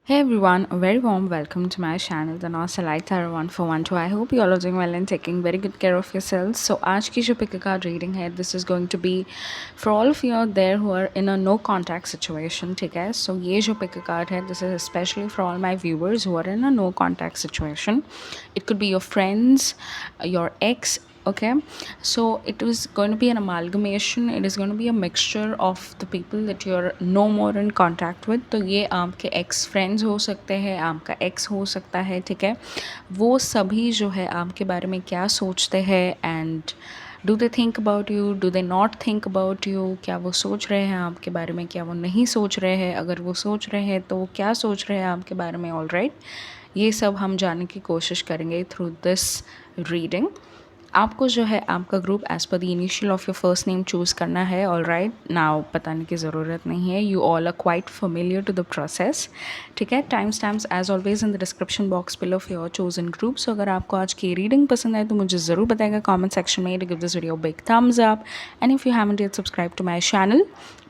Hey everyone, a very warm welcome to my channel, the Nostalite Tarot 141. I hope you all are doing well and taking very good care of yourselves. So, आज की जो pick a card reading है, this is going to be for all of you out there who are in a no contact situation, ठीक है? So, ये जो pick a card है, this is especially for all my viewers who are in a no contact situation. It could be your friends, your ex, okay, so it was going to be an amalgamation. It is going to be a mixture of the people that you're no more in contact with. तो ये आपके x friends हो सकते हैं, आपका x हो सकता है, ठीक है? वो सभी जो है आपके बारे में क्या सोचते हैं and do they think about you, do they not think about you, क्या वो सोच रहे हैं आपके बारे में, क्या वो नहीं सोच रहे हैं, अगर वो सोच रहे हैं तो वो क्या सोच रहे हैं आपके बारे में। ऑल राइट, ये सब हम जानने की कोशिश करेंगे थ्रू दिस रीडिंग। आपको जो है आपका group as per the initial of your first name choose करना है। ऑल राइट, नाउ बताने की ज़रूरत नहीं है, you all are quite familiar to the process, ठीक है? Time stamps as always in the description box below of your chosen group. So अगर आपको आज की रीडिंग पसंद आए तो मुझे ज़रूर बताएगा कॉमेंट सेक्शन में, to give this video big thumbs up, and if you haven't yet subscribe to my channel,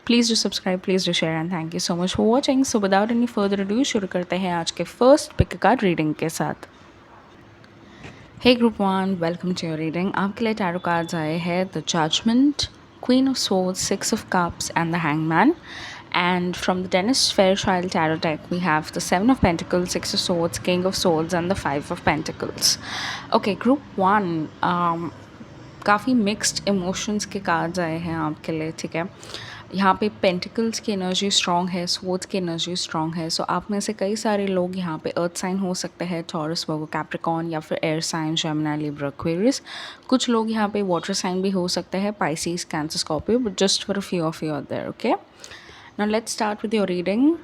please do subscribe, please do share, and thank you so much for watching. So without any further ado शुरू करते हैं आज के first pick card reading के साथ। Hey Group 1, welcome to your reading. आपके लिए tarot cards आए हैं The Judgment, Queen of Swords, Six of Cups and the Hangman. And from the Dennis Fairchild Tarot deck, we have the Seven of Pentacles, Six of Swords, King of Swords and the Five of Pentacles. Okay, Group 1, काफ़ी mixed emotions के cards आए हैं आपके लिए, ठीक है? यहाँ पे पेंटिकल्स की एनर्जी स्ट्रॉन्ग है, स्वॉर्ड्स की एनर्जी स्ट्रॉन्ग है। सो आप में से कई सारे लोग यहाँ पे अर्थ साइन हो सकते हैं, टॉरस, वर्गो, कैप्रिकॉर्न, या फिर air sign, Gemini, Libra, Aquarius. कुछ लोग यहाँ पे वाटर साइन भी हो सकते हैं, Pisces, Cancer, Scorpio, but just for a few of you are there, okay? Now let's start with your reading.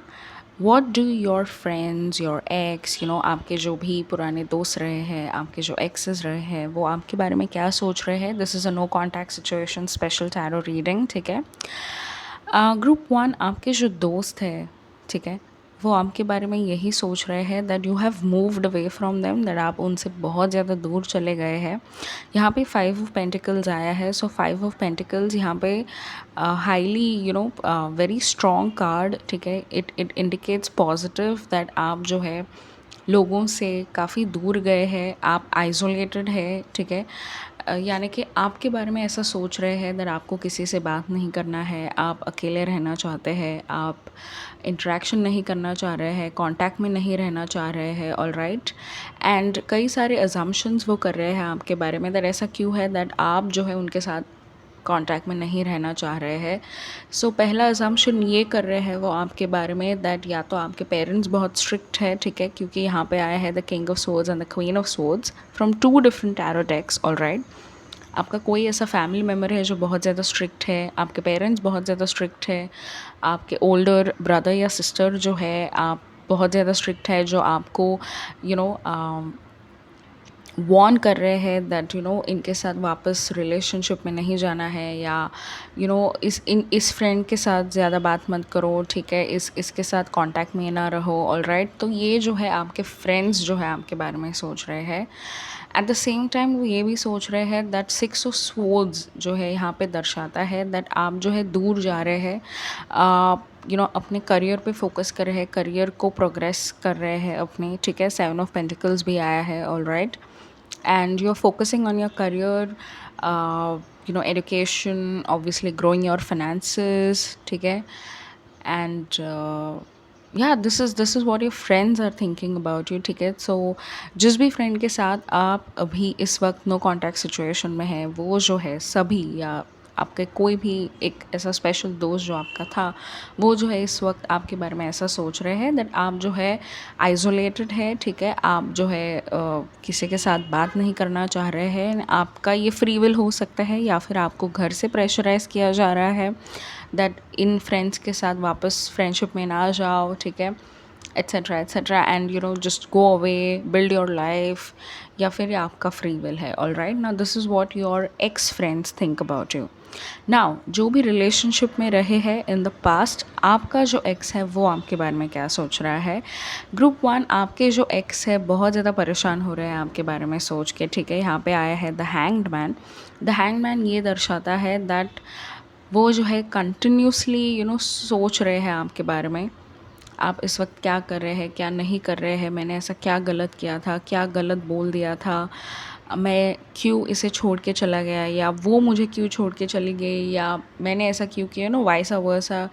What do your friends, your ex, आपके जो भी पुराने दोस्त रहे हैं, आपके जो एक्सेस रहे हैं, वो आपके बारे में क्या सोच रहे हैं? This is a no contact situation special tarot reading, ठीक है? ग्रुप 1, आपके जो दोस्त है, ठीक है, वो आपके बारे में यही सोच रहे हैं that you have moved away from them, that आप उनसे बहुत ज़्यादा दूर चले गए हैं। यहाँ पे 5 ऑफ पेंटिकल्स आया है। सो 5 ऑफ पेंटिकल्स यहाँ पे हाईली वेरी स्ट्रॉन्ग कार्ड, ठीक है? इट इंडिकेट्स पॉजिटिव दैट आप जो है लोगों से काफ़ी दूर गए हैं, आप आइसोलेटेड है, ठीक है? यानी कि आपके बारे में ऐसा सोच रहे हैं दैट आपको किसी से बात नहीं करना है, आप अकेले रहना चाहते हैं, आप इंटरेक्शन नहीं करना चाह रहे हैं, कांटेक्ट में नहीं रहना चाह रहे हैं, ऑल राइट? एंड कई सारे अजम्पशंस वो कर रहे हैं आपके बारे में दैट ऐसा क्यों है दैट आप जो है उनके साथ कांटेक्ट में नहीं रहना चाह रहे हैं। सो पहला अजम्पशन ये कर रहे हैं वो आपके बारे में दैट या तो आपके पेरेंट्स बहुत स्ट्रिक्ट है, ठीक है? क्योंकि यहाँ पे आया है the king of swords and the queen of swords from 2 different tarot decks, all right? आपका कोई ऐसा फैमिली मेम्बर है जो बहुत ज़्यादा स्ट्रिक्ट है, आपके पेरेंट्स बहुत ज़्यादा स्ट्रिक्ट है, आपके ओल्डर ब्रदर या सिस्टर जो है आप बहुत ज़्यादा स्ट्रिक्ट है, जो आपको यू नो वॉर्न कर रहे हैं दैट इनके साथ वापस रिलेशनशिप में नहीं जाना है, या इस फ्रेंड के साथ ज़्यादा बात मत करो, ठीक है? इसके साथ कांटेक्ट में ना रहो, ऑल राइट? तो ये जो है आपके फ्रेंड्स जो है आपके बारे में सोच रहे हैं। एट द सेम टाइम वो ये भी सोच रहे हैं दैट 6 ऑफ स्वॉर्ड्स जो है यहाँ पे दर्शाता है दैट आप जो है दूर जा रहे हैं, अपने करियर पे फोकस कर रहे हैं, करियर को प्रोग्रेस कर रहे हैं अपने, ठीक है? 7 ऑफ पेंटिकल्स भी आया है, all right? And you're focusing on your career, education, obviously growing your finances, ठीक है? And yeah, this is what your friends are thinking about you, ठीक है? So जिस भी फ्रेंड के साथ आप अभी इस वक्त नो कॉन्टैक्ट सिचुएशन में है, वो जो है सभी, या आपके कोई भी एक ऐसा स्पेशल दोस्त जो आपका था, वो जो है इस वक्त आपके बारे में ऐसा सोच रहे हैं दैट आप जो है आइसोलेटेड है, ठीक है? आप जो है किसी के साथ बात नहीं करना चाह रहे हैं। आपका ये फ्री विल हो सकता है, या फिर आपको घर से प्रेशराइज किया जा रहा है दैट इन फ्रेंड्स के साथ वापस फ्रेंडशिप में ना जाओ, ठीक है? Etcetera etcetera, and just go away, build your life, या फिर ये आपका फ्री विल है, all right? Now this is what your x friends think about you. Now जो भी रिलेशनशिप में रहे हैं इन द पास्ट, आपका जो एक्स है वो आपके बारे में क्या सोच रहा है? ग्रुप 1, आपके जो एक्स है बहुत ज़्यादा परेशान हो रहे हैं आपके बारे में सोच के, ठीक है? यहाँ पे आया है the hanged man. The hanged man ये दर्शाता है दैट वो जो है कंटिन्यूसली सोच रहे हैं आपके बारे में, आप इस वक्त क्या कर रहे हैं, क्या नहीं कर रहे हैं, मैंने ऐसा क्या गलत किया था, क्या गलत बोल दिया था, मैं क्यों इसे छोड़ के चला गया, या वो मुझे क्यों छोड़ के चली गई, या मैंने ऐसा क्यों किया, नो वाइस वर्सा,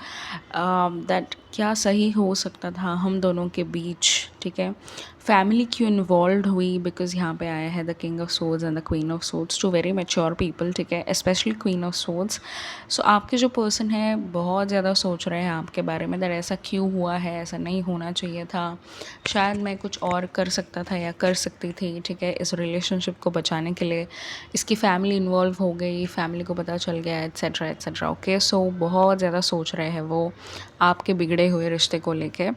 दैट क्या सही हो सकता था हम दोनों के बीच, ठीक है। फैमिली क्यों इन्वॉल्व हुई, बिकॉज यहाँ पे आया है the king of swords and the queen of swords, two very mature people, ठीक है, specially queen of swords. So आपके जो पर्सन है बहुत ज़्यादा सोच रहे हैं आपके बारे में, दैट ऐसा क्यों हुआ है, ऐसा नहीं होना चाहिए था, शायद मैं कुछ और कर सकता था या कर सकती थी, ठीक है, इस रिलेशनशिप को बचाने के लिए। इसकी फैमिली इन्वॉल्व हो गई, फैमिली को पता चल गया, एट्सेट्रा एट्सेट्रा, ओके। सो बहुत ज़्यादा सोच रहे हैं वो आपके बिगड़े हुए रिश्ते को लेके।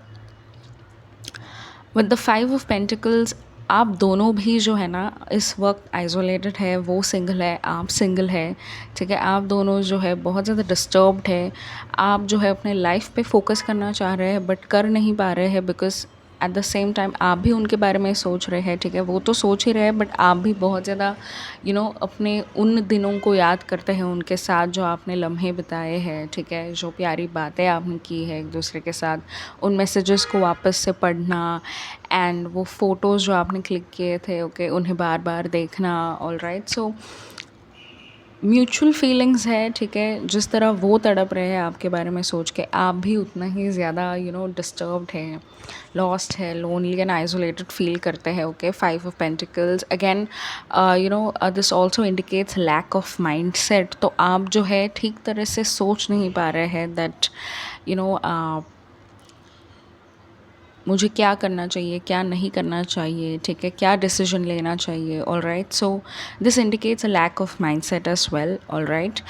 विद द 5 ऑफ पेंटिकल्स, आप दोनों भी जो है ना इस वक्त आइसोलेटेड है, वो सिंगल है, आप सिंगल है, ठीक है। आप दोनों जो है बहुत ज़्यादा डिस्टर्ब्ड है, आप जो है अपने लाइफ पे फोकस करना चाह रहे हैं बट कर नहीं पा रहे हैं, because at the same time आप भी उनके बारे में सोच रहे हैं, ठीक है। वो तो सोच ही रहे हैं बट आप भी बहुत ज़्यादा अपने उन दिनों को याद करते हैं उनके साथ, जो आपने लम्हे बिताए हैं, ठीक है, जो प्यारी बातें आपने की है एक दूसरे के साथ, उन मैसेजेस को वापस से पढ़ना, एंड वो फ़ोटोज़ जो आपने क्लिक किए थे, ओके, उन्हें बार बार देखना, all right. So mutual feelings है, ठीक है, जिस तरह वो तड़प रहे हैं आपके बारे में सोच के, आप भी उतना ही ज़्यादा डिस्टर्ब्ड हैं, लॉस्ट है, लोनली एंड आइसोलेटेड फील करते हैं, okay. 5 of pentacles again, this also indicates lack of mindset. तो आप जो है ठीक तरह से सोच नहीं पा रहे हैं दैट यू नो मुझे क्या करना चाहिए, क्या नहीं करना चाहिए, ठीक है, क्या डिसीजन लेना चाहिए, all right. So this indicates a lack of mindset as well, all right.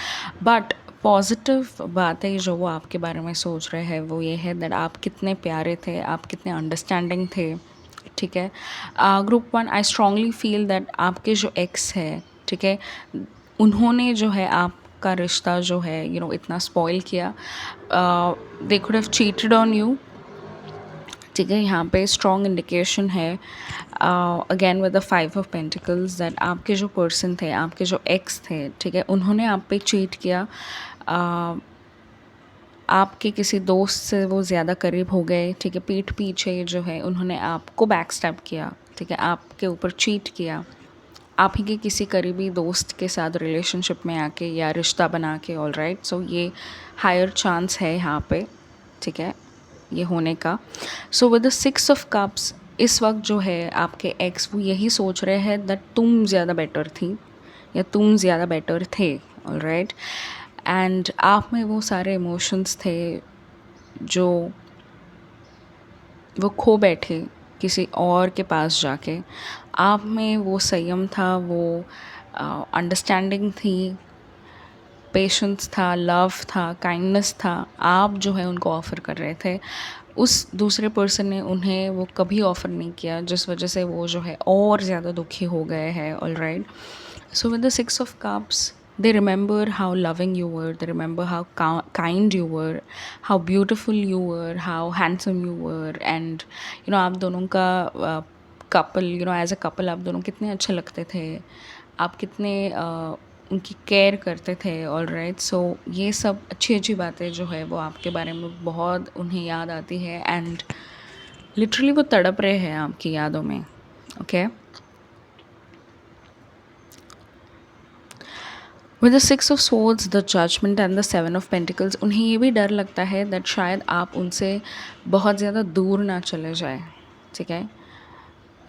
But positive बातें जो वो आपके बारे में सोच रहे हैं वो ये है दैट आप कितने प्यारे थे, आप कितने अंडरस्टैंडिंग थे, ठीक है। Group 1, I strongly feel that आपके जो एक्स है, ठीक है, उन्होंने जो है आपका रिश्ता जो है इतना स्पॉइल किया, they could have cheated on you, ठीक है। यहाँ पे स्ट्रॉन्ग इंडिकेशन है again with the 5 of pentacles that आपके जो पर्सन थे, आपके जो एक्स थे, ठीक है, उन्होंने आप पे चीट किया, आपके किसी दोस्त से वो ज़्यादा करीब हो गए, ठीक है, पीठ पीछे जो है उन्होंने आपको बैक स्टैप किया, ठीक है, आपके ऊपर चीट किया, आप ही के किसी करीबी दोस्त के साथ रिलेशनशिप में आके या रिश्ता बना के, ऑल राइट। सो ये हायर चांस है यहाँ पे, ठीक है, ये होने का। So with the 6 of cups, इस वक्त जो है आपके एक्स वो यही सोच रहे हैं दैट तुम ज़्यादा बेटर थी या तुम ज़्यादा बेटर थे, ऑल राइट। एंड आप में वो सारे इमोशंस थे जो वो खो बैठे किसी और के पास जाके, आप में वो संयम था, वो अंडरस्टैंडिंग थी, पेशेंस था, लव था, काइंडनेस था, आप जो है उनको ऑफ़र कर रहे थे। उस दूसरे पर्सन ने उन्हें वो कभी ऑफ़र नहीं किया, जिस वजह से वो जो है और ज़्यादा दुखी हो गए हैं, all right. So with the 6 of cups, they remember how loving you were, they remember how kind you were, how beautiful you were, how handsome you were, and आप दोनों का कपल, एज अ कपल आप दोनों कितने अच्छे लगते थे, आप कितने उनकी केयर करते थे, ऑल राइट। सो ये सब अच्छी अच्छी बातें जो है वो आपके बारे में बहुत उन्हें याद आती है, एंड लिटरली वो तड़प रहे हैं आपकी यादों में, okay. With the 6 of swords, the judgement and the 7 of pentacles, उन्हें ये भी डर लगता है दैट शायद आप उनसे बहुत ज़्यादा दूर ना चले जाए, ठीक है,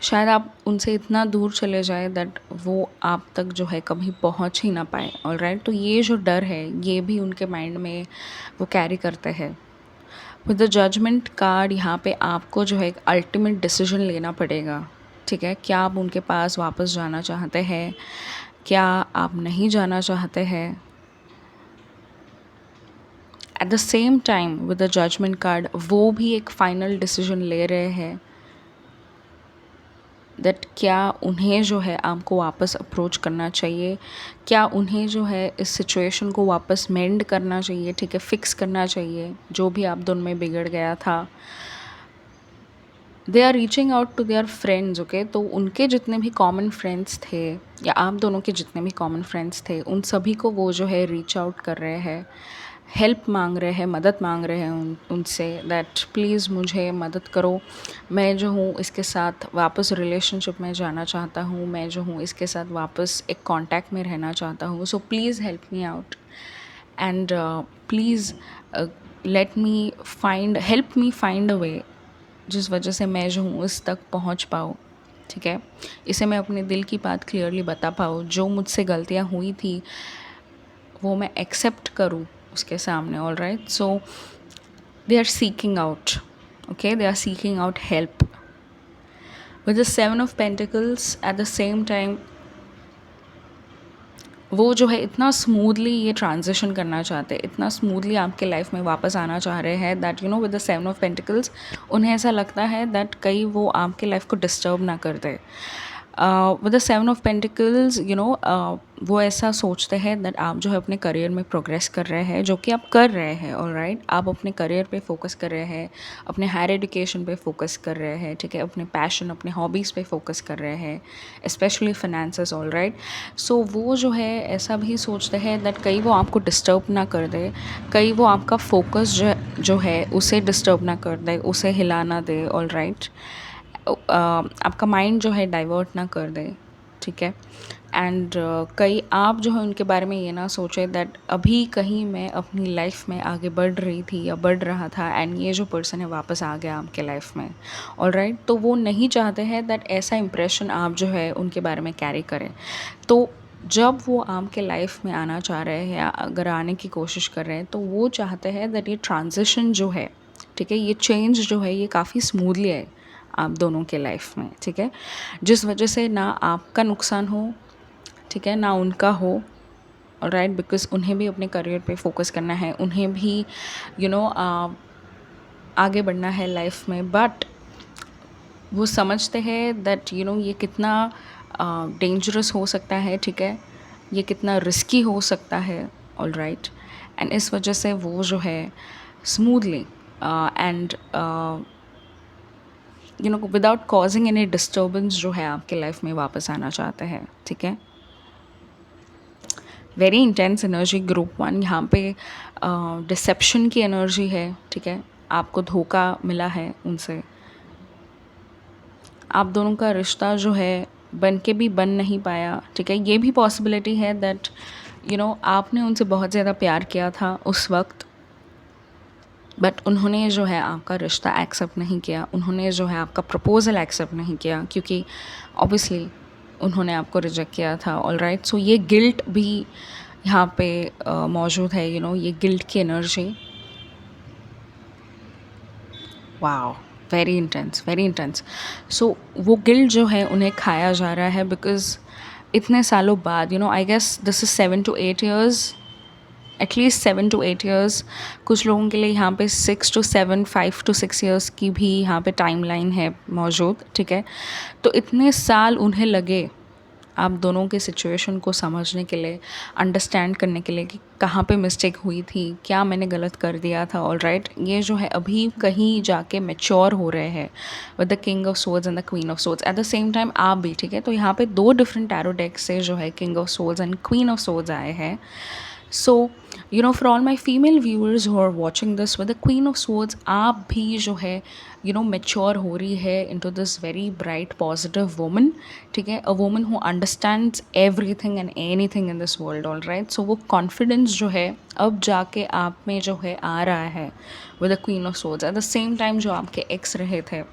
शायद आप उनसे इतना दूर चले जाए दैट वो आप तक जो है कभी पहुंच ही ना पाए, ऑल राइट। तो ये जो डर है ये भी उनके माइंड में वो कैरी करते हैं। विद द जजमेंट कार्ड, यहाँ पे आपको जो है एक अल्टीमेट डिसीजन लेना पड़ेगा, ठीक है। क्या आप उनके पास वापस जाना चाहते हैं, क्या आप नहीं जाना चाहते हैं। At the same time with the judgement card, वो भी एक फाइनल डिसीजन ले रहे हैं दैट क्या उन्हें जो है आपको वापस अप्रोच करना चाहिए, क्या उन्हें जो है इस सिचुएशन को वापस मेंड करना चाहिए, ठीक है, फिक्स करना चाहिए जो भी आप दोनों में बिगड़ गया था। They are reaching out to their friends, okay. तो उनके जितने भी कॉमन फ्रेंड्स थे या आप दोनों के जितने भी कॉमन फ्रेंड्स थे, उन सभी को वो जो है रीच आउट कर रहे हैं, हेल्प मांग रहे हैं, मदद मांग रहे हैं उनसे दैट प्लीज़ मुझे मदद करो, मैं जो हूँ इसके साथ वापस रिलेशनशिप में जाना चाहता हूँ, मैं जो हूँ इसके साथ वापस एक कांटेक्ट में रहना चाहता हूँ, so please help me out and please help me find a way जिस वजह से मैं जो हूँ उस तक पहुँच पाऊँ। ठीक है, इसे मैं अपने दिल की बात क्लियरली बता पाऊँ, जो मुझसे गलतियाँ हुई थी वो मैं एक्सेप्ट करूँ उसके सामने। All right, so they are seeking out, okay, they are seeking out help with the 7 of Pentacles। At the same time वो जो है इतना स्मूथली ये ट्रांजिशन करना चाहते हैं, इतना स्मूथली आपके लाइफ में वापस आना चाह रहे हैं that you know with the 7 of Pentacles उन्हें ऐसा लगता है दैट कहीं वो आपके लाइफ को डिस्टर्ब ना कर दे। With the 7 of Pentacles you know वो ऐसा सोचते हैं दैट आप जो है अपने करियर में प्रोग्रेस कर रहे हैं, जो कि आप कर रहे हैं। ऑलराइट, आप अपने करियर पे फोकस कर रहे हैं, अपने हायर एजुकेशन पे फोकस कर रहे हैं, ठीक है, अपने पैशन, अपने हॉबीज़ पे फोकस कर रहे हैं, स्पेशली फाइनेंसेस। ऑलराइट, सो वो जो है ऐसा भी सोचते हैं दैट कहीं वो आपको डिस्टर्ब ना कर दे, कहीं वो आपका फोकस जो है उसे डिस्टर्ब ना कर दे, उसे हिला ना दे। ऑलराइट, आपका माइंड जो है डाइवर्ट ना कर दे। ठीक है, एंड कहीं आप जो है उनके बारे में ये ना सोचे दैट अभी कहीं मैं अपनी लाइफ में आगे बढ़ रही थी या बढ़ रहा था एंड ये जो पर्सन है वापस आ गया आपके लाइफ में। ऑलराइट, तो वो नहीं चाहते हैं दैट ऐसा इंप्रेशन आप जो है उनके बारे में कैरी करें। तो जब वो आपके लाइफ में आना चाह रहे हैं या अगर आने की कोशिश कर रहे हैं तो वो चाहते हैं दैट ये ट्रांजिशन जो है, ठीक है, ये चेंज जो है ये काफ़ी स्मूथली है आप दोनों के लाइफ में। ठीक है, जिस वजह से ना आपका नुकसान हो, ठीक है, ना उनका हो। राइट, बिकॉज उन्हें भी अपने करियर पे फोकस करना है, उन्हें भी यू नो आगे बढ़ना है लाइफ में, बट वो समझते हैं दैट यू नो ये कितना डेंजरस हो सकता है। ठीक है, ये कितना रिस्की हो सकता है। ऑल राइट, एंड इस वजह से वो जो है smoothly and you no without causing any disturbance जो है आपके लाइफ में वापस आना चाहते हैं। ठीक है, वेरी इंटेंस एनर्जी ग्रुप 1, यहाँ पे डिसेप्शन की एनर्जी है। ठीक है, आपको धोखा मिला है उनसे, आप दोनों का रिश्ता जो है बन के भी बन नहीं पाया। ठीक है, ये भी पॉसिबिलिटी है दैट यू नो आपने उनसे बहुत ज़्यादा प्यार किया था उस वक्त, बट उन्होंने जो है आपका रिश्ता एक्सेप्ट नहीं किया, उन्होंने जो है आपका प्रपोज़ल एक्सेप्ट नहीं किया, क्योंकि ऑब्वियसली उन्होंने आपको रिजेक्ट किया था। ऑल राइट, सो ये गिल्ट भी यहाँ पे मौजूद है, यू नो ये गिल्ट की energy. Wow, very intense, very intense. So वो गिल्ट जो है उन्हें खाया जा रहा है बिकॉज इतने सालों बाद, you know I guess this is 7 to 8 years, at least 7 to 8 years। कुछ लोगों के लिए यहाँ पे 6 to 7, 5 to 6 years की भी यहाँ पे टाइमलाइन है मौजूद। ठीक है, तो इतने साल उन्हें लगे आप दोनों के सिचुएशन को समझने के लिए, अंडरस्टैंड करने के लिए कि कहाँ पे मिस्टेक हुई थी, क्या मैंने गलत कर दिया था। ऑल राइट, ये जो है अभी कहीं जाके मैच्योर हो रहे हैं with the king of swords and the queen of swords at the same time आप भी। ठीक है, तो यहाँ पे 2 डिफरेंट टैरो डेक्स से जो है king of swords and queen of swords आए हैं। So you know for all my female viewers who are watching this with the queen of swords, आप भी जो है यू नो मेच्योर हो रही है into this very bright positive woman. ठीक है, a woman who understands everything and anything in this world. All right, so वो कॉन्फिडेंस जो है अब जाके आप में जो है आ रहा है with the queen of swords. At the same time जो आपके एक्स रहे थे,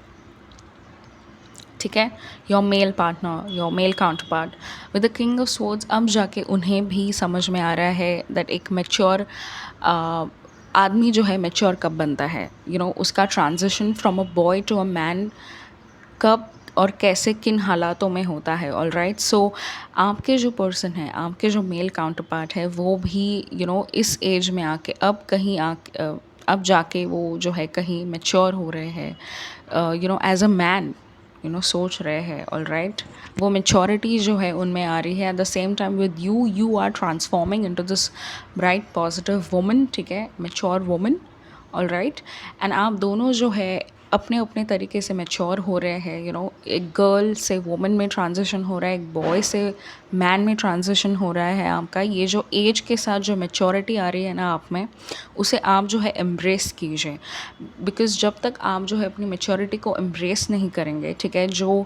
ठीक है, your male partner, your male counterpart with the king of swords, अब जाके उन्हें भी समझ में आ रहा है दैट एक मेच्योर आदमी जो है मेच्योर कब बनता है, यू नो उसका transition from a boy to a man कब और कैसे किन हालातों में होता है। ऑल राइट, सो आपके जो पर्सन है, आपके जो मेल काउंटर पार्ट है, वो भी यू नो इस एज में आके अब कहीं अब जाके वो जो है कहीं मेच्योर हो रहे हैं, you know as a man, you know सोच रहे हैं। ऑल राइट, वो मेच्योरिटी जो है उनमें आ रही है। At the same time with you are transforming into this bright positive woman. ठीक है, mature woman. All right, and आप दोनों जो है अपने अपने तरीके से मैच्योर हो रहे हैं, एक गर्ल से वुमन में ट्रांजिशन हो रहा है, एक बॉय से मैन में ट्रांजिशन हो रहा है आपका। ये जो एज के साथ जो मैच्योरिटी आ रही है ना आप में, उसे आप जो है एम्ब्रेस कीजिए। बिकॉज़ जब तक आप जो है अपनी मैच्योरिटी को एम्ब्रेस नहीं करेंगे, ठीक है, जो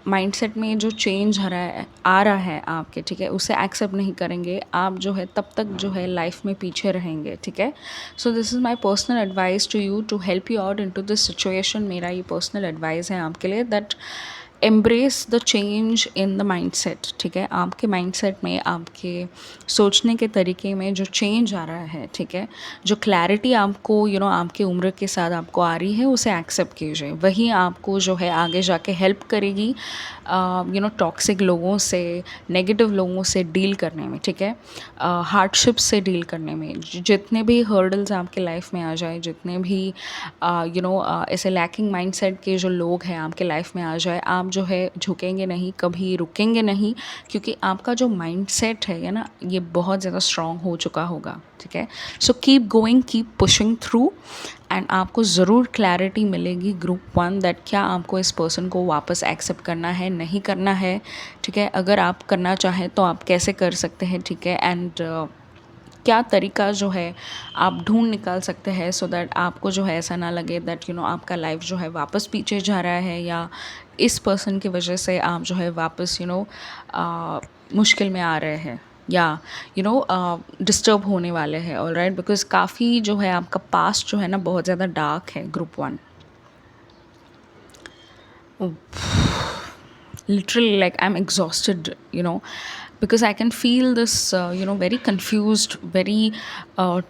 माइंडसेट में जो चेंज आ रहा है आपके, ठीक है, उसे एक्सेप्ट नहीं करेंगे आप जो है, तब तक जो है लाइफ में पीछे रहेंगे, ठीक है। So this is my personal advice to you to help you out into this situation. मेरा ये पर्सनल एडवाइस है आपके लिए, that embrace the change in the mindset, ठीक है। आपके माइंडसेट में, आपके सोचने के तरीके में जो चेंज आ रहा है, ठीक है, जो क्लैरिटी आपको आपकी उम्र के साथ आपको आ रही है, उसे एक्सेप्ट कीजिए। वही आपको जो है आगे जाके हेल्प करेगी टॉक्सिक लोगों से, नेगेटिव लोगों से डील करने में, ठीक है, हार्डशिप्स से डील करने में। जितने भी हर्डल्स आपके लाइफ में आ जाए, जितने भी ऐसे लैकिंग माइंडसेट के जो लोग हैं आपके लाइफ में आ जाए, आप जो है झुकेंगे नहीं, कभी रुकेंगे नहीं, क्योंकि आपका जो माइंडसेट है ना, ये बहुत ज़्यादा स्ट्रॉन्ग हो चुका होगा, ठीक है। So keep going, keep pushing through, and आपको ज़रूर क्लैरिटी मिलेगी ग्रुप 1 दैट क्या आपको इस पर्सन को वापस एक्सेप्ट करना है, नहीं करना है, ठीक है। अगर आप करना चाहें तो आप कैसे कर सकते हैं, ठीक है, एंड क्या तरीका जो है आप ढूंढ निकाल सकते हैं, सो दैट आपको जो है ऐसा ना लगे दैट आपका लाइफ जो है वापस पीछे जा रहा है, या इस पर्सन की वजह से आप जो है वापस मुश्किल में आ रहे हैं, या डिस्टर्ब होने वाले हैं। ऑलराइट, बिकॉज काफ़ी जो है आपका पास्ट जो है ना बहुत ज़्यादा डार्क है group 1। Literally, like, I'm exhausted, because I can feel this very confused, very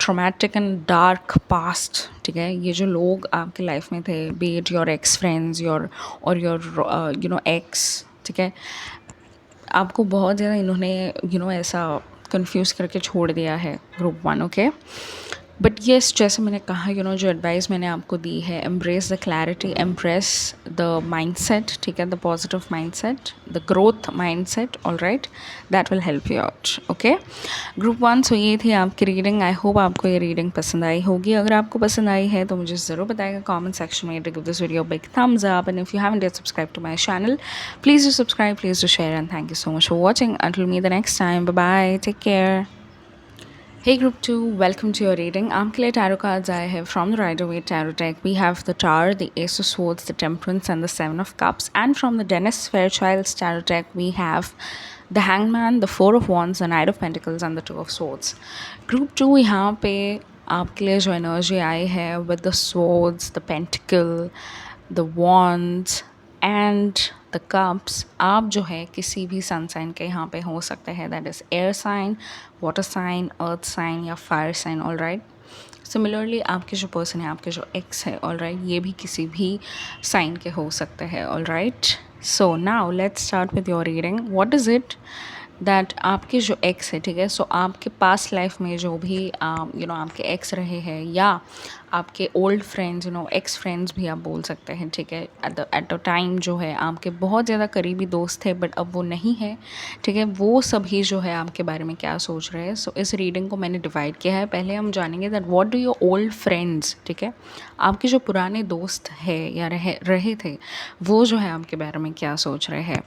traumatic and dark past, ठीक है। ये जो लोग आपके लाइफ में थे, be it your ex friends, your ex, ठीक है, आपको बहुत ज़्यादा इन्होंने ऐसा कंफ्यूज करके छोड़ दिया है ग्रुप 1, ओके। बट येस, जैसे मैंने कहा, जो एडवाइस मैंने आपको दी है, embrace the clarity, embrace the mindset, ठीक है, the positive mindset, the growth mindset, alright, that will help you out, okay. Group 1, सो ये थी आपकी रीडिंग। आई होप आपको ये रीडिंग पसंद आई होगी। अगर आपको पसंद आई है तो मुझे ज़रूर बताएगा कमेंट सेक्शन में। Give this video big thumbs up, and if you haven't yet subscribed to my channel, please do subscribe, please do share, and thank you so much for watching. Until me the next time, bye bye, take care. Hey Group 2, welcome to your reading. आपके लिए tarot cards आए हैं from the Rider-Waite Tarot deck. We have the Tower, the Ace of Swords, the Temperance, and the Seven of Cups. And from the Dennis Fairchild's Tarot deck, we have the Hangman, the Four of Wands, the Knight of Pentacles, and the Two of Swords. Group 2 यहाँ पे आपके लिए जो energy आई है with the Swords, the Pentacle, the Wands, and the cups, आप जो है किसी भी सन साइन के यहाँ पे हो सकते हैं, that is air sign, water sign, earth sign, या fire sign, all right. Similarly आपके जो पर्सन है, आपके जो एक्स है, ऑल राइट, ये भी किसी भी साइन के हो सकते हैं, all right. So now let's start with your reading. What is it that आपके जो एक्स है, ठीक है, सो आपके पास्ट लाइफ में जो भी आपके एक्स रहे हैं, या आपके ओल्ड फ्रेंड्स, एक्स फ्रेंड्स भी आप बोल सकते हैं, ठीक है, एट अ टाइम जो है आपके बहुत ज़्यादा करीबी दोस्त थे, बट अब वो नहीं है, ठीक है, वो सभी जो है आपके बारे में क्या सोच रहे हैं। सो इस रीडिंग को मैंने डिवाइड किया है। पहले हम जानेंगे that what do your old friends, ठीक है, आपके जो पुराने दोस्त है या रहे थे, वो जो है आपके बारे में क्या सोच रहे हैं।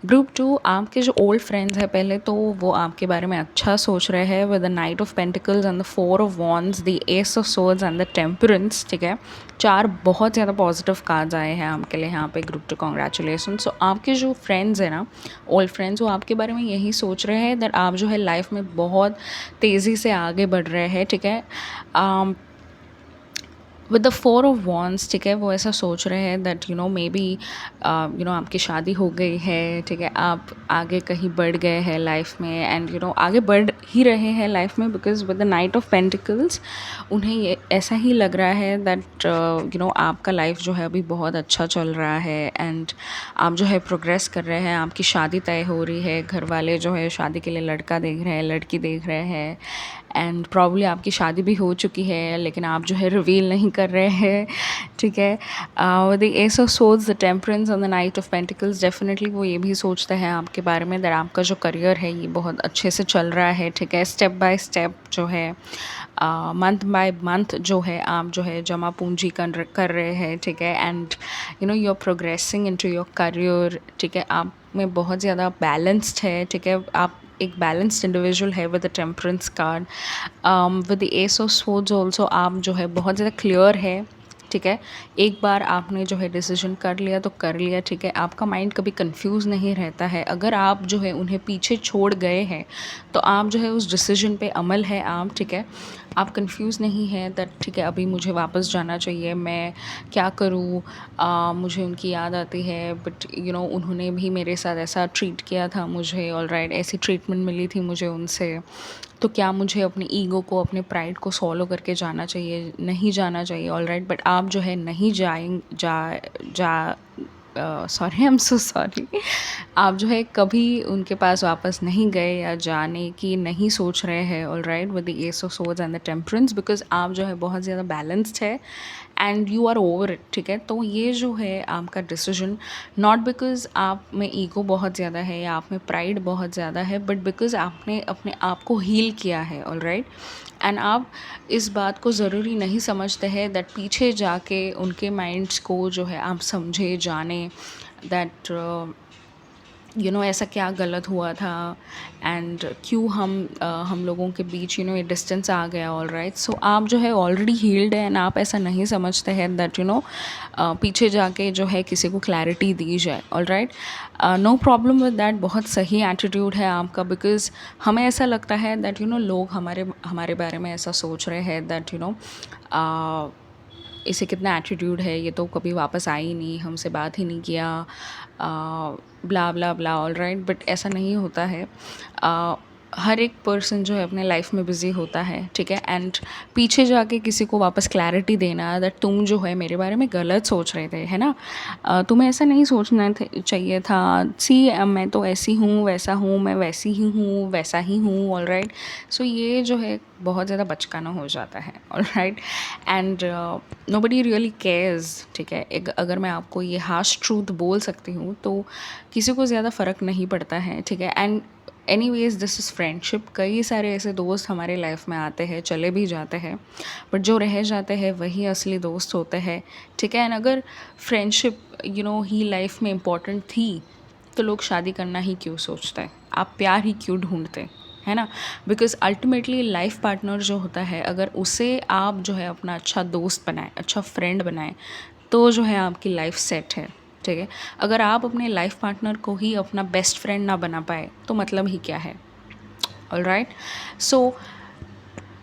ग्रुप 2, आपके जो ओल्ड फ्रेंड्स हैं, पहले तो वो आपके बारे में अच्छा सोच रहे हैं with the knight of pentacles and the four of wands, the ace of swords and the temperance, ठीक है। 4 बहुत ज़्यादा पॉजिटिव कार्ड्स आए हैं आपके लिए यहाँ पे ग्रुप 2, कॉन्ग्रेचुलेसन। सो आपके जो फ्रेंड्स हैं ना, ओल्ड फ्रेंड्स, वो आपके बारे में यही सोच रहे हैं दैट आप जो है लाइफ में बहुत तेज़ी से आगे बढ़ रहे हैं, ठीक है। With the four of wands, ठीक है, वो ऐसा सोच रहे हैं दैट मे बी आपकी शादी हो गई है, ठीक है, आप आगे कहीं बढ़ गए हैं लाइफ में, एंड आगे बढ़ ही रहे हैं लाइफ में, because with the knight of pentacles उन्हें ये ऐसा ही लग रहा है दैट आपका लाइफ जो है अभी बहुत अच्छा चल रहा है, एंड आप जो है प्रोग्रेस कर रहे हैं, आपकी शादी तय हो रही है, घर वाले जो है शादी के लिए लड़का देख रहे हैं, लड़की देख रहे हैं, एंड प्रॉब्ली आपकी शादी भी हो चुकी है लेकिन आप जो है रिवील नहीं कर रहे हैं, ठीक है। The ace of swords, the temperance on the knight of pentacles, definitely वो ये भी सोचता है आपके बारे में दैट आपका जो करियर है ये बहुत अच्छे से चल रहा है, ठीक है। स्टेप बाय स्टेप जो है, मंथ बाय मंथ जो है आप जो है जमा पूंजी कर रहे हैं, ठीक है। And you know you are progressing into your career, ठीक है। आप में बहुत ज़्यादा बैलेंस्ड है, ठीक है। आप एक बैलेंस्ड इंडिविजुअल है with the temperance card. With the ace of swords also आप जो है बहुत ज़्यादा क्लियर है, ठीक है। एक बार आपने जो है डिसीजन कर लिया तो कर लिया, ठीक है। आपका माइंड कभी कंफ्यूज नहीं रहता है। अगर आप जो है उन्हें पीछे छोड़ गए हैं तो आप जो है उस डिसीजन पे अमल है आप, ठीक है। आप कंफ्यूज नहीं है दैट ठीक है अभी मुझे वापस जाना चाहिए, मैं क्या करूँ, मुझे उनकी याद आती है बट यू नो उन्होंने भी मेरे साथ ऐसा ट्रीट किया था, मुझे ऑलराइट ऐसी ट्रीटमेंट मिली थी मुझे उनसे, तो क्या मुझे अपने ईगो को अपने प्राइड को सॉलो करके जाना चाहिए, नहीं जाना चाहिए, ऑलराइट। बट आप जो है नहीं जाएं जा जा sorry, I am so sorry, आप जो है कभी उनके पास वापस नहीं गए या जाने की नहीं सोच रहे हैं, all right, with the ace of swords and the temperance, because आप जो है बहुत ज़्यादा बैलेंस्ड है and you are over it, ठीक है। तो ये जो है आपका डिसीजन, नॉट बिकॉज आप में ईगो बहुत ज़्यादा है या आप में प्राइड बहुत ज़्यादा है, बट बिकॉज आपने अपने आप को हील किया है, ऑलराइट। एंड आप इस बात को ज़रूरी नहीं समझते हैं दैट पीछे जाके उनके माइंड्स को जो है आप समझे जाने, दैट यू नो ऐसा क्या गलत हुआ था एंड क्यों हम लोगों के बीच यू नो ये डिस्टेंस आ गया, ऑल राइट। सो आप जो है ऑलरेडी हील्ड है एंड आप ऐसा नहीं समझते हैं दैट यू नो पीछे जाके जो है किसी को क्लैरिटी दी जाए, all right. No problem with that, बहुत सही एटीट्यूड है आपका, बिकॉज हमें ऐसा लगता है दैट यू नो लोग हमारे हमारे बारे में ऐसा सोच रहे हैं दैट यू नो इसे कितना एटीट्यूड है, ये तो कभी वापस आई ही नहीं, हमसे बात ही नहीं किया, ब्ला ब्ला ब्ला, ऑल राइट। बट ऐसा नहीं होता है। हर एक पर्सन जो है अपने लाइफ में बिज़ी होता है, ठीक है। एंड पीछे जाके किसी को वापस क्लैरिटी देना दैट तुम जो है मेरे बारे में गलत सोच रहे थे, है ना, तुम्हें ऐसा नहीं सोचना चाहिए था, सी मैं तो ऐसी हूँ वैसा हूँ, मैं वैसी ही हूँ वैसा ही हूँ, ऑल राइट। सो ये जो है बहुत ज़्यादा बचकाना हो जाता है, all right. And nobody really cares, ठीक है। अगर मैं आपको ये हार्श ट्रूथ बोल सकती हूँ तो किसी को ज़्यादा फ़र्क नहीं पड़ता है, ठीक है। And anyways this is friendship, कई सारे ऐसे दोस्त हमारे लाइफ में आते हैं, चले भी जाते हैं, बट जो रह जाते हैं वही असली दोस्त होते हैं, ठीक है। एंड अगर friendship you know he life में इम्पॉर्टेंट थी तो लोग शादी करना ही क्यों सोचते हैं, आप प्यार ही क्यों ढूंढते, है ना। बिकॉज अल्टीमेटली लाइफ पार्टनर जो होता है अगर उसे आप जो है अपना अच्छा दोस्त बनाए, अच्छा फ्रेंड बनाए, तो जो है आपकी लाइफ सेट है, ठीक है। अगर आप अपने लाइफ पार्टनर को ही अपना बेस्ट फ्रेंड ना बना पाए तो मतलब ही क्या है, ऑल राइट। सो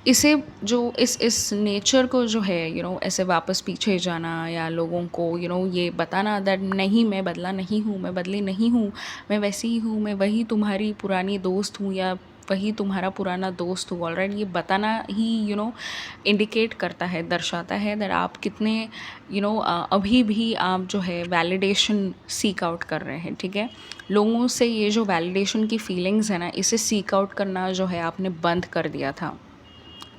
इसे जो इस नेचर को जो है यू नो ऐसे वापस पीछे जाना या लोगों को यू नो ये बताना दैट नहीं मैं बदला नहीं हूँ, मैं बदली नहीं हूँ, मैं वैसी ही हूँ, मैं वही तुम्हारी पुरानी दोस्त हूँ या वही तुम्हारा पुराना दोस्त हूँ, ऑलराइट, ये बताना ही यू नो इंडिकेट करता है, दर्शाता है दैट आप कितने यू नो अभी भी आप जो है वैलिडेशन सीक आउट कर रहे हैं, ठीक है। लोगों से ये जो वैलिडेशन की फीलिंग्स है ना, इसे सीक आउट करना जो है आपने बंद कर दिया था,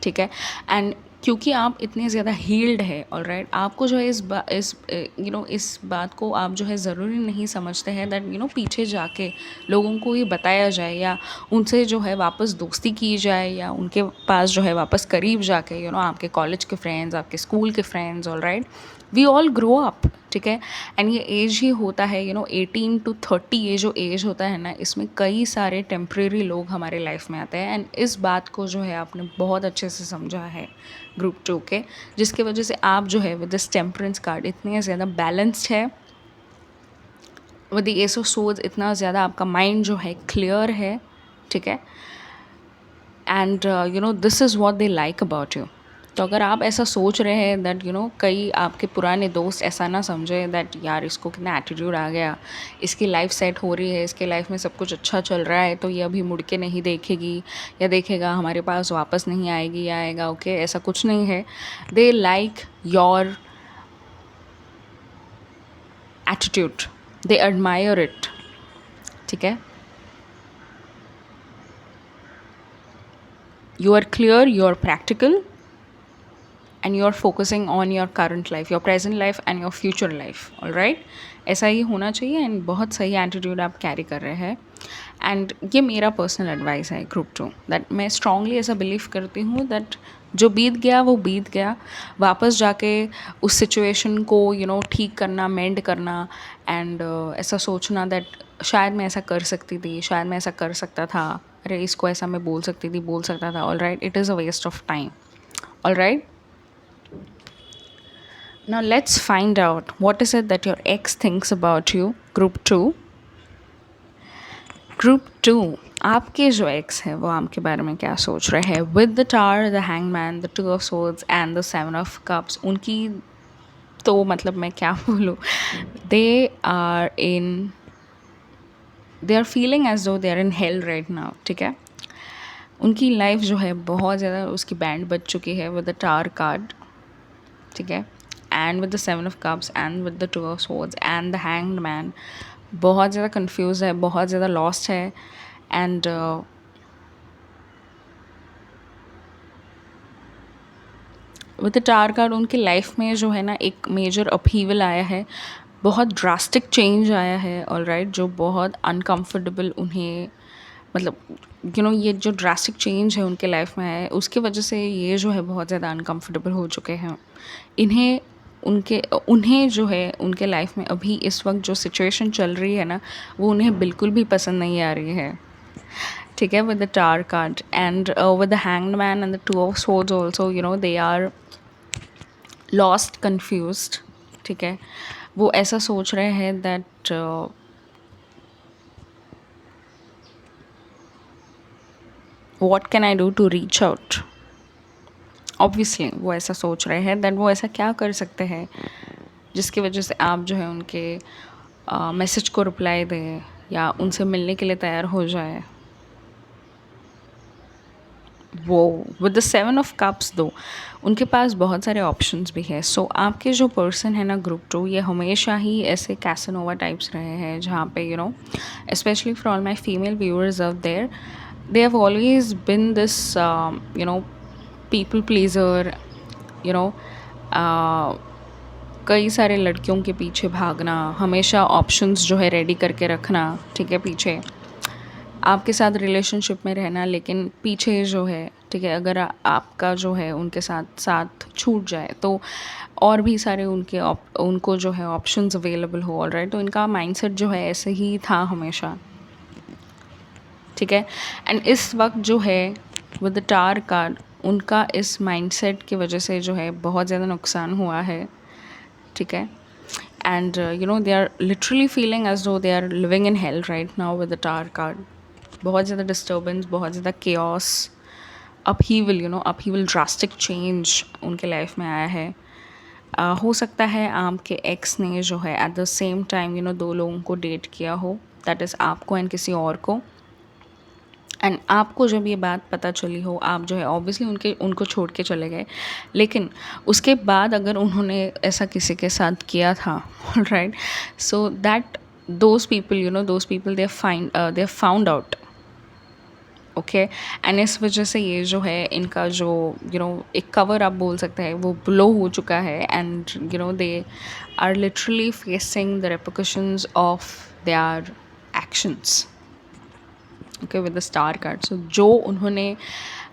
ठीक है। एंड क्योंकि आप इतने ज़्यादा हील्ड है, ऑलराइट, आपको जो है इस यू नो इस बात को आप जो है ज़रूरी नहीं समझते हैं दैट यू नो पीछे जाके लोगों को ये बताया जाए या उनसे जो है वापस दोस्ती की जाए या उनके पास जो है वापस करीब जाके यू नो आपके कॉलेज के फ्रेंड्स, आपके स्कूल के friends, all right, we all grow up, ठीक है। एंड ये एज ही होता है यू नो 18 to 30, ये जो एज होता है ना, इसमें कई सारे टेम्प्रेरी लोग हमारे लाइफ में आते हैं। एंड इस बात को जो है आपने बहुत अच्छे से समझा है ग्रुप 2 के, जिसकी वजह से आप जो है विद दिस टेम्परेंस कार्ड इतने ज़्यादा बैलेंस्ड है, with the ace of swords इतना ज़्यादा आपका माइंड जो है क्लियर है, ठीक है। And you no this is what they like about you. तो अगर आप ऐसा सोच रहे हैं दैट यू नो कई आपके पुराने दोस्त ऐसा ना समझे दैट यार इसको कितना एटीट्यूड आ गया, इसकी लाइफ सेट हो रही है, इसके लाइफ में सब कुछ अच्छा चल रहा है, तो ये अभी मुड़ के नहीं देखेगी या देखेगा हमारे पास वापस नहीं आएगी या आएगा, ओके, ऐसा कुछ नहीं है। They like your attitude, they admire it, ठीक है। you are clear, you are practical, and you are focusing on your current life, your present life and your future life. All right, ऐसा ही होना चाहिए and बहुत सही attitude आप carry कर रहे हैं. एंड ये मेरा पर्सनल एडवाइस है ग्रुप टू, दैट मैं स्ट्रांगली ऐसा बिलीव करती हूँ दैट जो बीत गया वो बीत गया. वापस जाके उस सिचुएशन को ठीक करना, मेंड करना एंड ऐसा सोचना दैट शायद मैं ऐसा कर सकती थी, शायद मैं ऐसा कर सकता था, अरे इसको ऐसा मैं बोल सकती थी, बोल सकता था. All right, it is a waste of time. All right, now let's find out what is it that your ex thinks about you. Group 2. Group 2, आपके जो एक्स है वो आपके बारे में क्या सोच रहे हैं. With the tower, the hangman, the 2 of swords and the 7 of cups. उनकी तो मतलब मैं क्या बोलूँ, they are feeling as though they are in hell right now. ठीक है, उनकी लाइफ जो है बहुत ज़्यादा उसकी बैंड बज चुकी है विद द टावर कार्ड. ठीक है, and with the 7 of cups and with the 2 of swords and the hanged man. बहुत ज़्यादा कंफ्यूज है, बहुत ज़्यादा लॉस्ट है. And with the tower card उनकी लाइफ में जो है ना एक मेजर अपहीवल आया है, बहुत ड्रास्टिक चेंज आया है. ऑल राइट, जो बहुत अनकम्फर्टेबल उन्हें, मतलब ये जो ड्रास्टिक चेंज है उनके लाइफ में है, उसकी वजह से ये जो है बहुत ज़्यादा अनकम्फर्टेबल हो चुके हैं. उन्हें जो है उनके लाइफ में अभी इस वक्त जो सिचुएशन चल रही है ना, वो उन्हें बिल्कुल भी पसंद नहीं आ रही है. ठीक है, with the tower card and with the hanged man and the 2 of swords also they are lost, confused. ठीक है, वो ऐसा सोच रहे हैं that what can I do to reach out. Obviously वो ऐसा सोच रहे हैं दैट वो ऐसा क्या कर सकते हैं जिसकी वजह से आप जो है उनके मैसेज को रिप्लाई दें या उनसे मिलने के लिए तैयार हो जाए. वो विद द 7 ऑफ कप्स दो उनके पास बहुत सारे ऑप्शंस भी है. सो आपके जो पर्सन है ना ग्रुप 2, ये हमेशा ही ऐसे कैसनोवा टाइप्स रहे हैं जहाँ पे specially for all my female viewers out there, they have always been this people pleaser. you know कई सारे लड़कियों के पीछे भागना, हमेशा ऑप्शंस जो है रेडी करके रखना. ठीक है, पीछे आपके साथ रिलेशनशिप में रहना, लेकिन पीछे जो है, ठीक है, अगर आपका जो है उनके साथ छूट जाए तो और भी सारे उनको जो है ऑप्शंस अवेलेबल हो. ऑल राइट, तो इनका माइंडसेट जो है ऐसे ही था हमेशा. ठीक है, एंड इस वक्त जो है विद द टावर कार्ड उनका इस माइंडसेट की वजह से जो है बहुत ज़्यादा नुकसान हुआ है. ठीक है, and they are literally feeling as though they are living in hell right now with the tower card. बहुत ज़्यादा डिस्टर्बेंस, बहुत ज़्यादा केओस, अपहीवल ड्रास्टिक चेंज उनके लाइफ में आया है. हो सकता है आपके एक्स ने जो है एट द सेम टाइम 2 लोगों को डेट किया हो, दैट इज़ आपको एंड किसी और को. एंड आपको जब ये बात पता चली हो, आप जो है ऑब्वियसली उनको छोड़ के चले गए, लेकिन उसके बाद अगर उन्होंने ऐसा किसी के साथ किया था, right, so that those people they found out. Okay, and इस वजह से ये जो है इनका जो एक कवर आप बोल सकते हैं वो ब्लो हो चुका है. And they are literally facing the repercussions of their actions. Okay, with the star card. So जो उन्होंने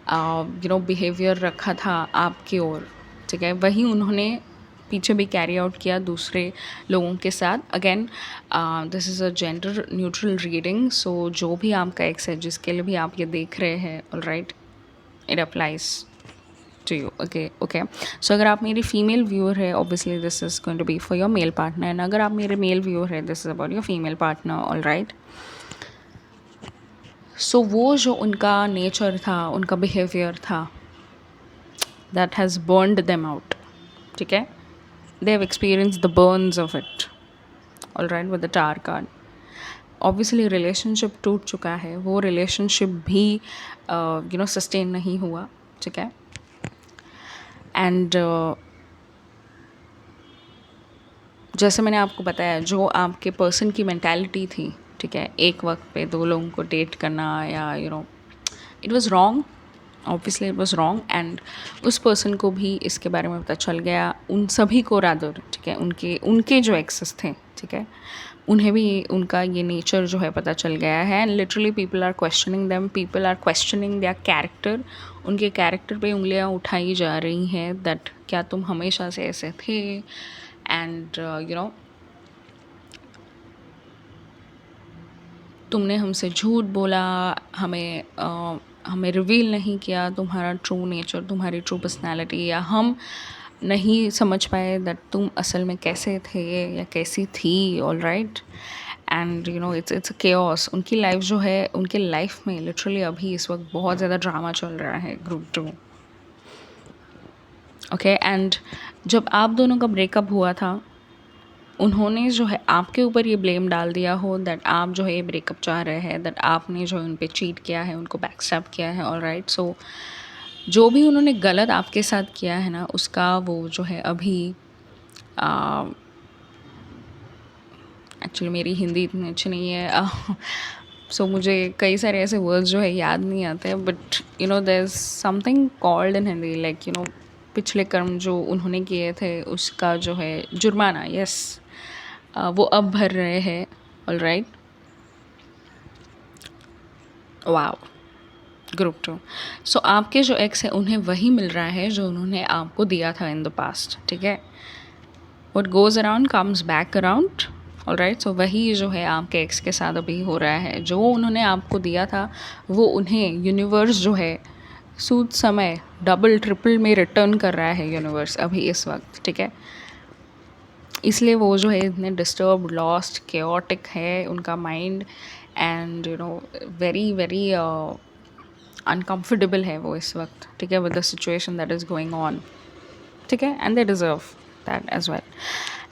बिहेवियर रखा था आपकी ओर, ठीक है, वही उन्होंने पीछे भी कैरी आउट किया दूसरे लोगों के साथ. Again this is a gender neutral reading, so जो भी आपका एक्स है जिसके लिए भी आप ये देख रहे हैं, all right, it applies to you. Okay, so अगर आप मेरी फीमेल व्यूअर है, obviously this is going to be for your male partner. And अगर आप मेरे मेल व्यूअर है, this is about your female partner. All right, so वो जो उनका नेचर था, उनका बिहेवियर था, that has burned them out. ठीक है, they have experience the burns of it. All right, with the tower card obviously relationship टूट चुका है, वो रिलेशनशिप भी सस्टेन नहीं हुआ. ठीक है, एंड जैसे मैंने आपको बताया, जो आपके पर्सन की मेंटालिटी थी, ठीक है, एक वक्त पे 2 लोगों को डेट करना या it was wrong. Obviously it was wrong, and उस पर्सन को भी इसके बारे में पता चल गया, उन सभी को रादर, ठीक है, उनके उनके जो एक्सेस थे, ठीक है, उन्हें भी उनका ये नेचर जो है पता चल गया है। And literally people are questioning them, people are questioning their character, उनके कैरेक्टर पे उंगलियां उठाई जा रही हैं दैट क्या तुम हमेशा से ऐसे थे, एंड यू नो तुमने हमसे झूठ बोला, हमें रिवील नहीं किया तुम्हारा ट्रू नेचर, तुम्हारी ट्रू पर्सनैलिटी, या हम नहीं समझ पाए दैट तुम असल में कैसे थे या कैसी थी। All right, and you no it's a chaos. उनकी लाइफ जो है, उनके लाइफ में लिटरली अभी इस वक्त बहुत ज़्यादा ड्रामा चल रहा है ग्रुप 2। ओके, एंड जब आप दोनों का ब्रेकअप हुआ था, उन्होंने जो है आपके ऊपर ये ब्लेम डाल दिया हो दैट आप जो है ये ब्रेकअप चाह रहे हैं, दैट आपने जो है उन पे चीट किया है, उनको बैकस्टैब किया है। ऑल राइट, सो जो भी उन्होंने गलत आपके साथ किया है ना, उसका वो जो है अभी एक्चुअली मेरी हिंदी इतनी अच्छी नहीं है, सो मुझे कई सारे ऐसे वर्ड्स जो है याद नहीं आते, but you know there is something called in Hindi, like you know पिछले कर्म जो उन्होंने किए थे उसका जो है जुर्माना, यस, वो अब भर रहे हैं। All right, wow, group 2। सो आपके जो एक्स है उन्हें वही मिल रहा है जो उन्होंने आपको दिया था इन द पास्ट, ठीक है। What goes around comes back around. All right, so वही जो है आपके एक्स के साथ अभी हो रहा है, जो उन्होंने आपको दिया था वो उन्हें यूनिवर्स जो है सूद समय डबल ट्रिपल में रिटर्न कर रहा है यूनिवर्स अभी इस वक्त, ठीक है। इसलिए वो जो है इतने डिस्टर्ब, लॉस्ट, केओटिक है उनका mind, and you know very very uncomfortable है वो इस वक्त, ठीक है, विद द situation that is going on, ठीक है, and they deserve that as well.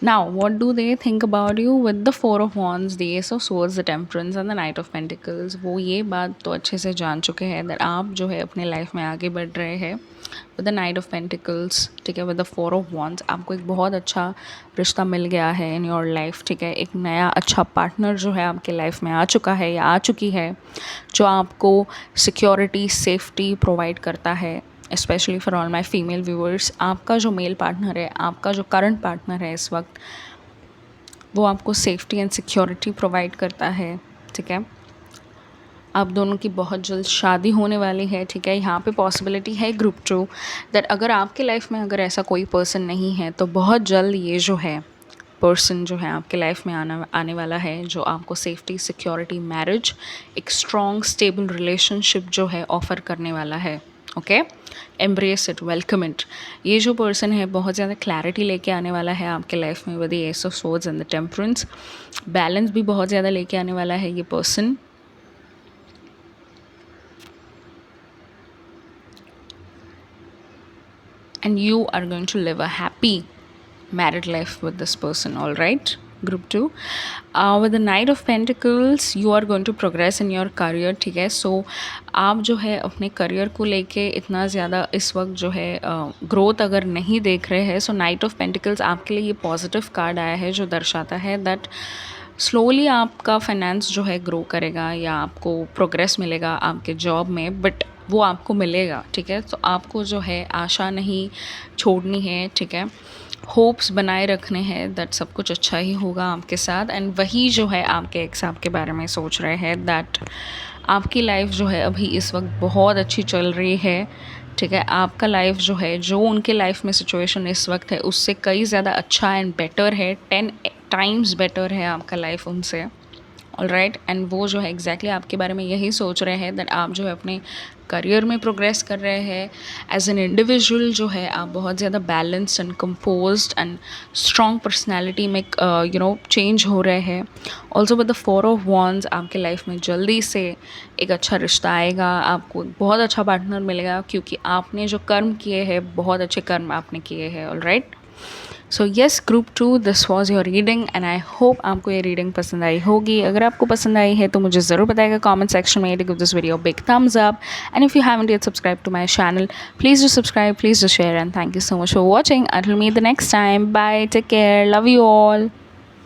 Now what do they think about you with the 4 of wands, the ace of swords, the temperance and the knight of pentacles. वो ये बात तो अच्छे से जान चुके हैं दैट आप जो है अपने लाइफ में आगे बढ़ रहे हैं with the knight of pentacles, ठीक है, विद द 4 ऑफ वॉन्ड्स। आपको एक बहुत अच्छा रिश्ता मिल गया है इन योर लाइफ, ठीक है, एक नया अच्छा पार्टनर जो है आपके लाइफ में आ चुका है या आ चुकी है, जो आपको सिक्योरिटी, सेफ्टी प्रोवाइड करता है। Specially for all my female viewers, आपका जो मेल पार्टनर है, आपका जो करंट पार्टनर है इस वक्त, वो आपको सेफ्टी एंड सिक्योरिटी प्रोवाइड करता है, ठीक है। आप दोनों की बहुत जल्द शादी होने वाली है, ठीक है। यहाँ पे पॉसिबिलिटी है ग्रुप 2 दैट अगर आपके लाइफ में अगर ऐसा कोई पर्सन नहीं है तो बहुत जल्द ये जो है पर्सन जो है आपके लाइफ में आने वाला है, जो आपको सेफ्टी, सिक्योरिटी, मैरिज, एक स्ट्रॉन्ग स्टेबल रिलेशनशिप जो है ऑफ़र करने वाला है। Okay, embrace it, welcome it. ये जो पर्सन है बहुत ज़्यादा क्लैरिटी लेके आने वाला है आपके लाइफ में with the ace of swords and the temperance. Balance भी बहुत ज़्यादा लेके आने वाला है ये person. And you are going to live a happy married life with this person. All right, group 2, with the Knight of Pentacles, you are going to progress in your career, ठीक है। सो आप जो है अपने करियर को लेके इतना ज़्यादा इस वक्त जो है ग्रोथ अगर नहीं देख रहे हैं, सो नाइट ऑफ पेंटिकल्स आपके लिए ये पॉजिटिव कार्ड आया है जो दर्शाता है दैट स्लोली आपका फाइनेंस जो है ग्रो करेगा या आपको प्रोग्रेस मिलेगा आपके जॉब में, बट वो आपको मिलेगा, ठीक है। तो आपको जो है आशा नहीं छोड़नी है, ठीक है, होप्स बनाए रखने हैं दैट सब कुछ अच्छा ही होगा आपके साथ। एंड वही जो है आपके एक्स आपके बारे में सोच रहे हैं दैट आपकी लाइफ जो है अभी इस वक्त बहुत अच्छी चल रही है, ठीक है। आपका लाइफ जो है, जो उनके लाइफ में सिचुएशन इस वक्त है उससे कई ज़्यादा अच्छा एंड बेटर है, 10 टाइम्स बेटर है आपका लाइफ उनसे। ऑल राइट, एंड वो जो है एग्जैक्टली आपके बारे में यही सोच रहे हैं दैट आप जो है अपने करियर में प्रोग्रेस कर रहे हैं एज एन इंडिविजुअल, जो है आप बहुत ज़्यादा balanced and composed and strong personality में यू नो चेंज हो रहे हैं। Also with the 4 of wands आपके लाइफ में जल्दी से एक अच्छा रिश्ता आएगा, आपको बहुत अच्छा पार्टनर मिलेगा क्योंकि आपने जो कर्म किए हैं बहुत अच्छे कर्म आपने किए हैं। All right, so yes group 2, this was your reading and I hope आपको ये रीडिंग पसंद आई होगी। अगर आपको पसंद आई है तो मुझे ज़रूर बताएगा कमेंट सेक्शन में, give this video big thumbs up and if you haven't yet subscribed to my channel, please do subscribe, please do share, and thank you so much for watching. Until meet the next time, bye, take care, love you all.